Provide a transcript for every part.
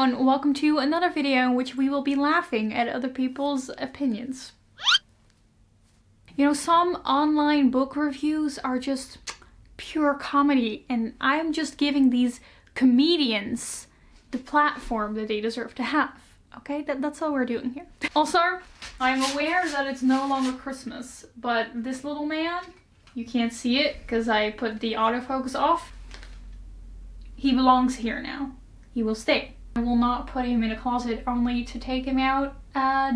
everyone, welcome to another video in which we will be laughing at other people's opinions. You know, some online book reviews are just pure comedy, and I'm just giving these comedians the platform that they deserve to have. Okay, that's all we're doing here. Also, I'm aware that it's no longer Christmas, but this little man, you can't see it because I put the autofocus off. He belongs here now. He will stay. I will not put him in a closet only to take him out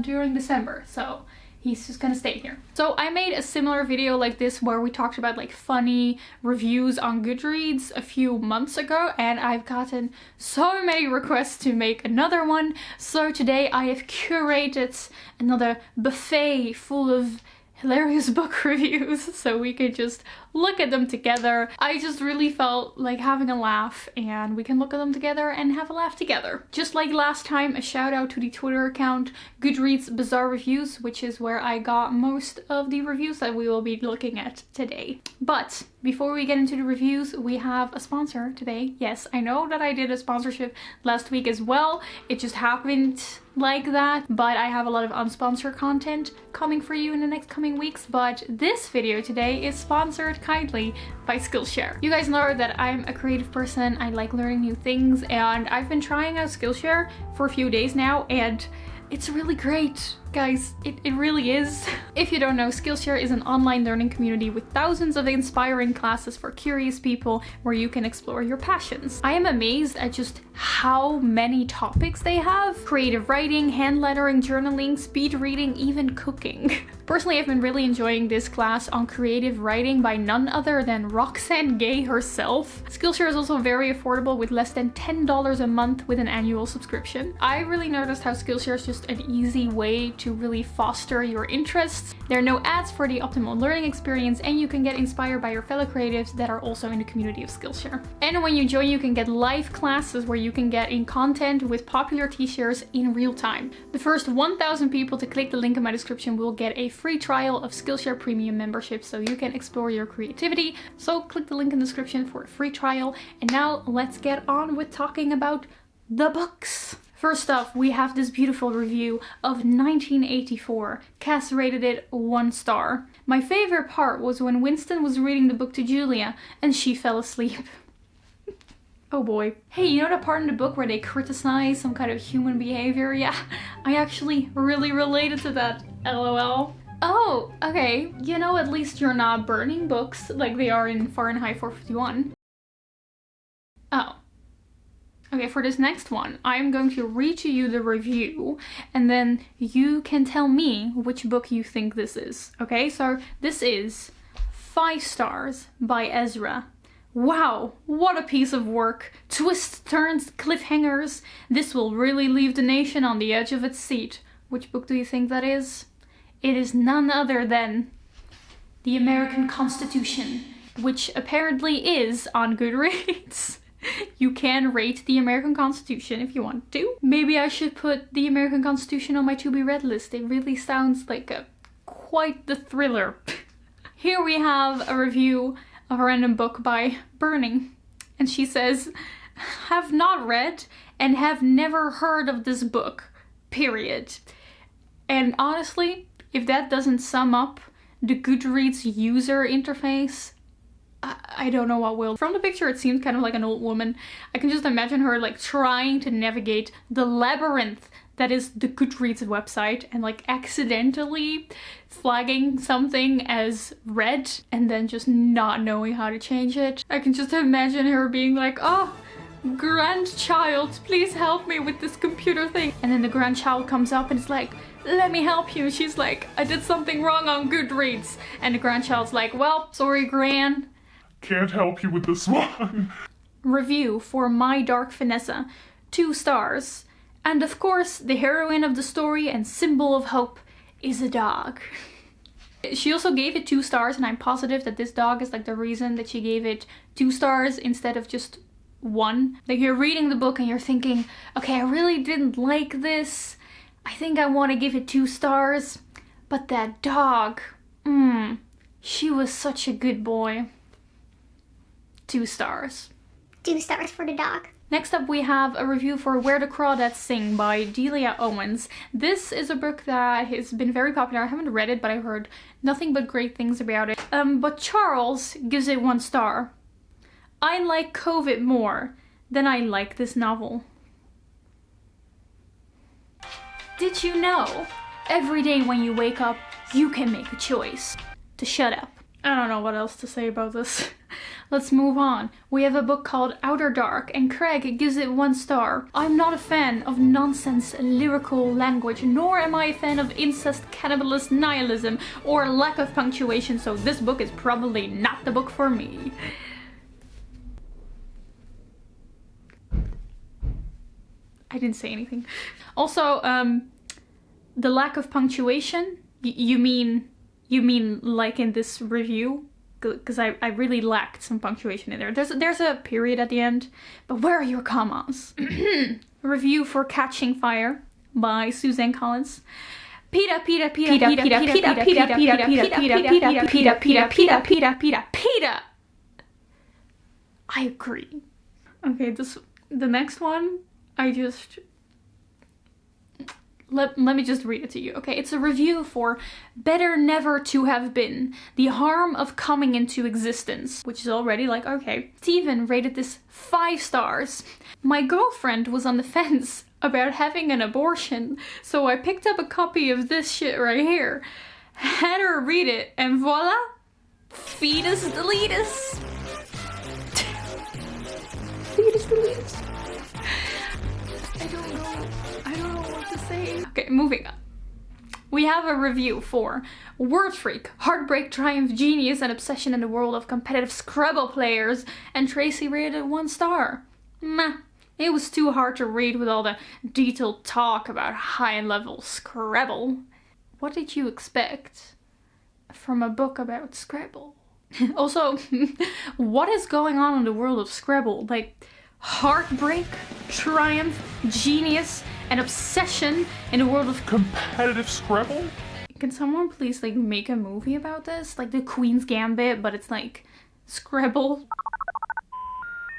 during December, so he's just gonna stay here. So I made a similar video like this where we talked about like funny reviews on Goodreads a few months ago, and I've gotten so many requests to make another one. So today I have curated another buffet full of hilarious book reviews so we could just look at them together. I just really felt like having a laugh, and we can look at them together and have a laugh together. Just like last time, a shout out to the Twitter account Goodreads Bizarre Reviews, which is where I got most of the reviews that we will be looking at today. But before we get into the reviews, we have a sponsor today. Yes, I know that I did a sponsorship last week as well. It just happened like that, but I have a lot of unsponsored content coming for you in the next coming weeks. But this video today is sponsored kindly by Skillshare. You guys know that I'm a creative person. I like learning new things, and I've been trying out Skillshare for a few days now, and it's really great. Guys, it really is. If you don't know, Skillshare is an online learning community with thousands of inspiring classes for curious people where you can explore your passions. I am amazed at just how many topics they have. Creative writing, hand lettering, journaling, speed reading, even cooking. Personally, I've been really enjoying this class on creative writing by none other than Roxanne Gay herself. Skillshare is also very affordable with less than $10 a month with an annual subscription. I really noticed how Skillshare is just an easy way to really foster your interests. There are no ads for the optimal learning experience, and you can get inspired by your fellow creatives that are also in the community of Skillshare. And when you join, you can get live classes where you can get in content with popular teachers in real time. The first 1,000 people to click the link in my description will get a free trial of Skillshare Premium membership so you can explore your creativity. So click the link in the description for a free trial. And now let's get on with talking about the books. First off, we have this beautiful review of 1984. Cass rated it 1 star. My favorite part was when Winston was reading the book to Julia and she fell asleep. Oh boy. Hey, you know that part in the book where they criticize some kind of human behavior? Yeah, I actually really related to that. LOL. Oh, okay. You know, at least you're not burning books like they are in Fahrenheit 451. Oh. Okay, for this next one, I'm going to read to you the review, and then you can tell me which book you think this is. Okay, so this is 5 stars by Ezra. Wow, what a piece of work. Twists, turns, cliffhangers. This will really leave the nation on the edge of its seat. Which book do you think that is? It is none other than The American Constitution, which apparently is on Goodreads. You can rate the American Constitution if you want to. Maybe I should put the American Constitution on my to-be-read list. It really sounds like quite the thriller. Here we have a review of a random book by Burning. And she says, have not read and have never heard of this book, period. And honestly, if that doesn't sum up the Goodreads user interface, I don't know what will. From the picture, it seems kind of like an old woman. I can just imagine her like trying to navigate the labyrinth that is the Goodreads website and like accidentally flagging something as read and then just not knowing how to change it. I can just imagine her being like, oh, grandchild, please help me with this computer thing. And then the grandchild comes up and it's like, let me help you. She's like, I did something wrong on Goodreads. And the grandchild's like, well, sorry, Gran. Can't help you with this one. Review for My Dark Vanessa, 2 stars. And of course, the heroine of the story and symbol of hope is a dog. She also gave it 2 stars, and I'm positive that this dog is like the reason that she gave it 2 stars instead of just 1. Like, you're reading the book and you're thinking, okay, I really didn't like this. I think I want to give it 2 stars. But that dog, she was such a good boy. 2 stars. 2 stars for the dog. Next up we have a review for Where the Crawdads Sing by Delia Owens. This is a book that has been very popular. I haven't read it, but I've heard nothing but great things about it. But Charles gives it 1 star. I like COVID more than I like this novel. Did you know? Every day when you wake up, you can make a choice to shut up. I don't know what else to say about this. Let's move on. We have a book called Outer Dark, and Craig gives it 1 star. I'm not a fan of nonsense lyrical language, nor am I a fan of incest, cannibalist nihilism, or lack of punctuation, so this book is probably not the book for me. I didn't say anything. Also, the lack of punctuation, you mean like in this review? Because I really lacked some punctuation in there. There's a period at the end, but where are your commas? Review for Catching Fire by Suzanne Collins. Peta. I agree. Okay, the next one, let me just read it to you, okay? It's a review for Better Never to Have Been, The Harm of Coming into Existence, which is already like, okay. Steven rated this 5 stars. My girlfriend was on the fence about having an abortion, so I picked up a copy of this shit right here, had her read it, and voila, fetus deletus. Fetus deletus. I don't know what to say. Okay, moving on. We have a review for Word Freak, Heartbreak, Triumph, Genius, and Obsession in the World of Competitive Scrabble Players, and Tracy rated 1 star. Meh. It was too hard to read with all the detailed talk about high-level Scrabble. What did you expect from a book about Scrabble? Also, what is going on in the world of Scrabble? Like, Heartbreak, Triumph, Genius, and Obsession in the world of Competitive Scrabble? Can someone please like make a movie about this? Like the Queen's Gambit, but it's like Scrabble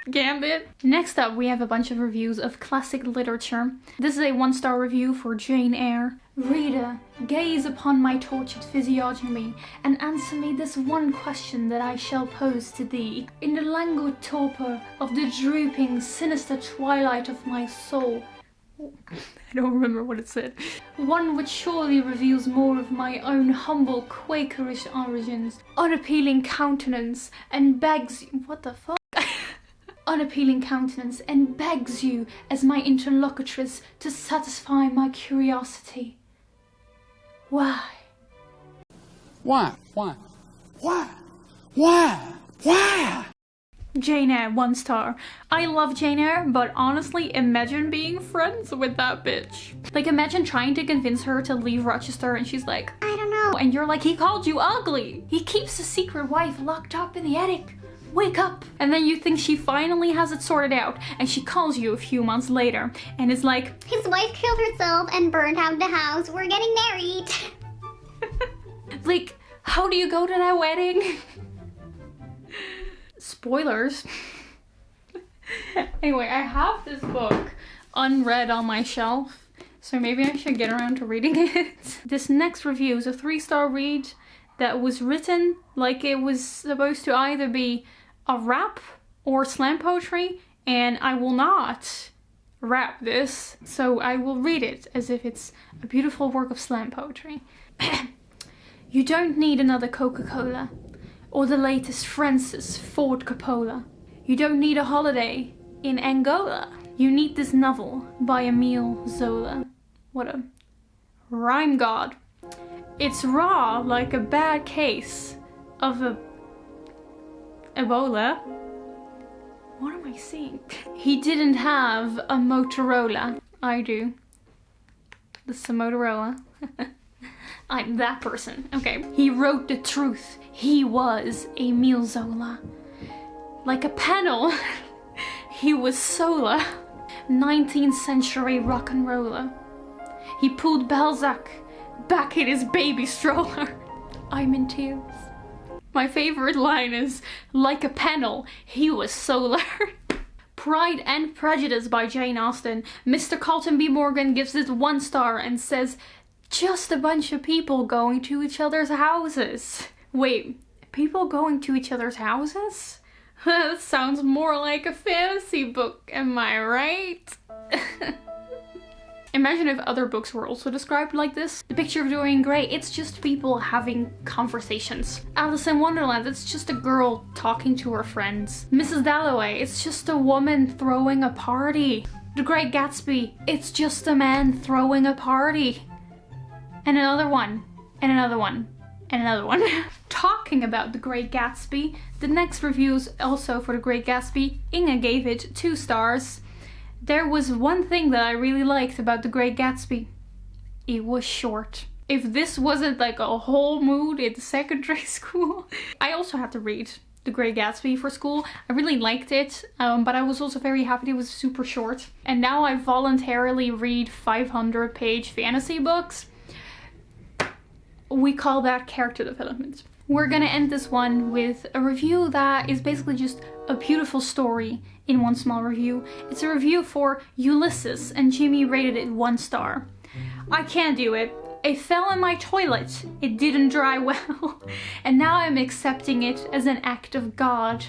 Gambit. Next up, we have a bunch of reviews of classic literature. This is a 1 star review for Jane Eyre. Reader, gaze upon my tortured physiognomy and answer me this one question that I shall pose to thee. In the languid torpor of the drooping, sinister twilight of my soul, I don't remember what it said. One which surely reveals more of my own humble Quakerish origins, unappealing countenance, and begs... What the fuck? Unappealing countenance, and begs you as my interlocutress to satisfy my curiosity. Why? Why? Why? Why? Why? Why? Jane Eyre, 1 star. I love Jane Eyre, but honestly, imagine being friends with that bitch. Like, imagine trying to convince her to leave Rochester and she's like, I don't know. And you're like, he called you ugly. He keeps a secret wife locked up in the attic. Wake up. And then you think she finally has it sorted out and she calls you a few months later and is like, his wife killed herself and burned out the house. We're getting married. Like, how do you go to that wedding? Spoilers. Anyway, I have this book unread on my shelf, so maybe I should get around to reading it. This next review is a 3 star read that was written like it was supposed to either be a rap or slam poetry, and I will not rap this, so I will read it as if it's a beautiful work of slam poetry. You don't need another Coca-Cola or the latest Francis Ford Coppola. You don't need a holiday in Angola. You need this novel by Emile Zola. What a rhyme god. It's raw like a bad case of Ebola. What am I saying? He didn't have a Motorola. I do. This is a Motorola. I'm that person. Okay. He wrote the truth. He was Emile Zola. Like a panel, he was Sola. 19th century rock and roller. He pulled Balzac back in his baby stroller. I'm in tears. My favorite line is, like a panel, he was solar. Pride and Prejudice by Jane Austen. Mr. Colton B. Morgan gives it 1 star and says, just a bunch of people going to each other's houses. Wait, people going to each other's houses? That sounds more like a fantasy book, am I right? Imagine if other books were also described like this. The Picture of Dorian Gray, it's just people having conversations. Alice in Wonderland, it's just a girl talking to her friends. Mrs. Dalloway, it's just a woman throwing a party. The Great Gatsby, it's just a man throwing a party. And another one, and another one, and another one. Talking about The Great Gatsby, the next reviews also for The Great Gatsby, Inge gave it 2 stars. There was one thing that I really liked about The Great Gatsby. It was short. If this wasn't like a whole mood in secondary school. I also had to read The Great Gatsby for school. I really liked it, but I was also very happy it was super short. And now I voluntarily read 500-page fantasy books. We call that character development. We're gonna end this one with a review that is basically just a beautiful story in one small review. It's a review for Ulysses, and Jimmy rated it 1 star. I can't do it. It fell in my toilet. It didn't dry well. And now I'm accepting it as an act of God.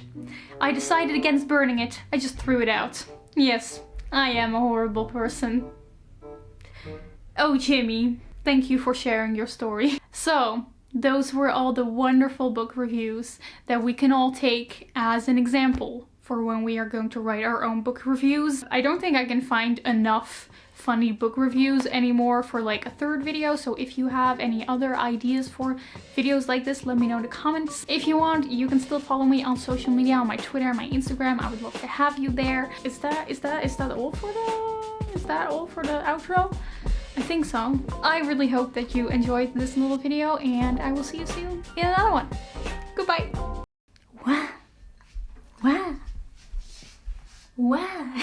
I decided against burning it. I just threw it out. Yes, I am a horrible person. Oh, Jimmy, thank you for sharing your story. So, those were all the wonderful book reviews that we can all take as an example for when we are going to write our own book reviews. I don't think I can find enough funny book reviews anymore for like a 3rd video, so if you have any other ideas for videos like this, let me know in the comments. If you want, you can still follow me on social media, on my Twitter, my Instagram. I would love to have you there. Is that all for the outro? I think so. I really hope that you enjoyed this little video, and I will see you soon in another one. Goodbye. Wah. Wah. Wah.